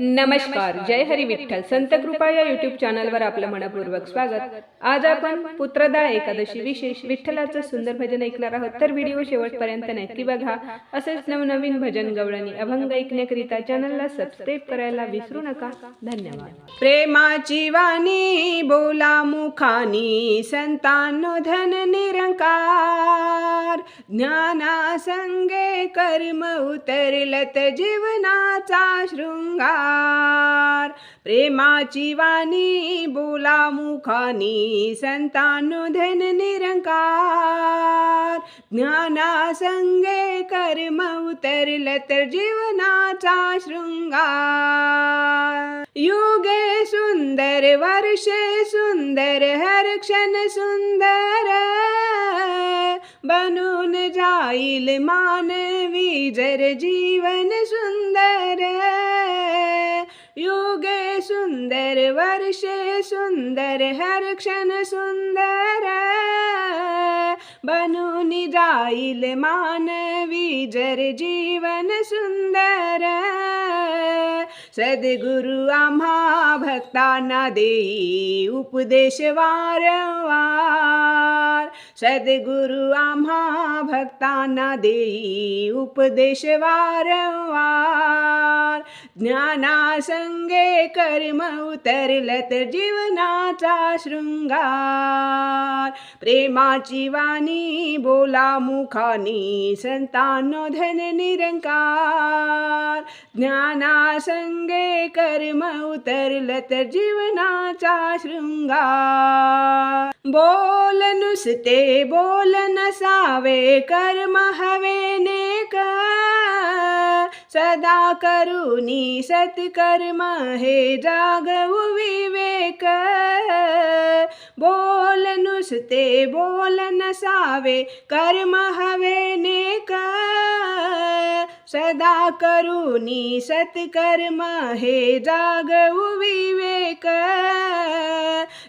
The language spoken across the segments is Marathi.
नमस्कार. जय हरी विठ्ठल. संत कृपा या यूट्यूब चॅनलवर आपलं मनपूर्वक स्वागत. आज आपण पुत्रदा एकादशी विशेष विठ्ठलाचं सुंदर भजन ऐकणार आहोत. तर व्हिडिओ शेवटपर्यंत नक्की बघा. असेच नवनवीन भजन गवळणी अभंग ऐकण्याकरिता चॅनलला सबस्क्राईब करायला विसरू नका. धन्यवाद. प्रेमाची वाणी बोला मुखानी, संतांनो धन निरंकार. ज्ञाना संगे कर्म उतरलत जीवनाचा शृंगार. प्रेमाची वाणी बोला मुखानी, संतांनो धन निरंकार. ज्ञाना संगे कर्म उतरलत जीवनाचा शृंगार. युगे सुंदर वर्षे सुंदर हर क्षण सुंदर, बनून जाईल मानवी जर जीवन सुंदर. युगे सुंदर वर्षे सुंदर हर क्षण सुंदर, बनून जाईल मानवी जर जीवन सुंदर. सद्गुरु आम्हा भक्तांना देई उपदेश वारंवार. सद्गुरु आम्हा भक्तांना देई उपदेश वारंवार. ज्ञाना संगे कर्म उतरलत जीवनाचा शृंगार. प्रेमाची वाणी बोला मुखानी, संतांनो धन निरंकार. ज्ञाना संगे कर्म उतरलत जीवनाचा शृंगार. बोल नुसते बोल नसावे, कर्म हवे नेक. सदा करुनी सत्कर्म हे जागवू विवेक. बोल नुसते बोल नसावे, कर्म हवे नेक. सदा करुनी सत्कर्म हे जागवू विवेक.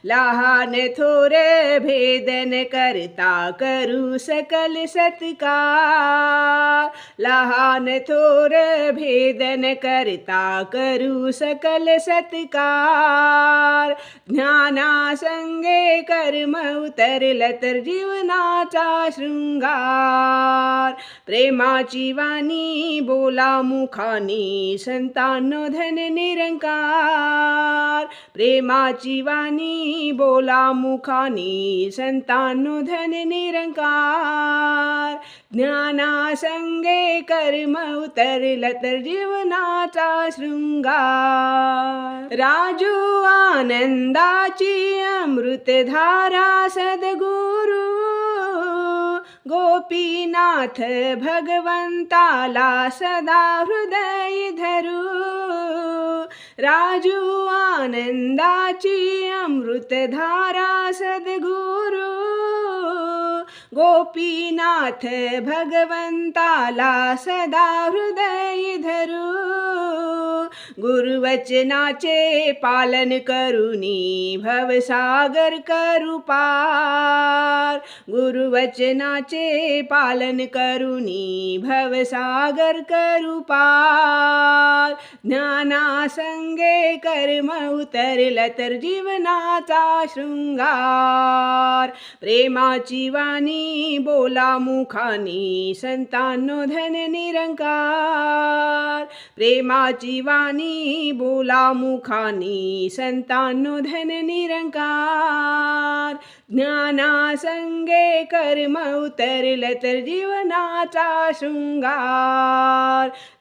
लहान थोर भेदन करता करू सकल सत्कार. लहान थोर भेदन करता करू सकल सत्कार. ज्ञाना संगे कर्म उतरलत जीवनाचा शृंगार. प्रेमाची वाणी बोला मुखानी, संतांनो धन निरंकार. प्रेमाची वाणी बोला मुखानी, संतांनो धन निरंकार. ज्ञाना संगे कर्म उतरलत जीवनाचा शृंगार. राजू आनंदाची अमृतधारा सद्गुरु, गोपीनाथ भगवंताला सदा हृदय धरू. राजू आनंदाची अमृतधारा सद्गुरु, गोपीनाथ भगवंताला सदा हृदय धरू. गुरुवचनाचे पालन करुनी भवसागर करू पार. गुरुवचनाचे पालन करुनी भवसागर करू पार. ज्ञाना संगे कर्म उतरलत जीवनाचा शृंगार. प्रेमाची वाणी बोला मुखानी, संतांनो धन निरंकार. प्रेमाची वाणी बोला मुखानी, संतांनो धन निरंकार. ज्ञाना संगे कर्म उतरलत जीवनाचा शृंगार.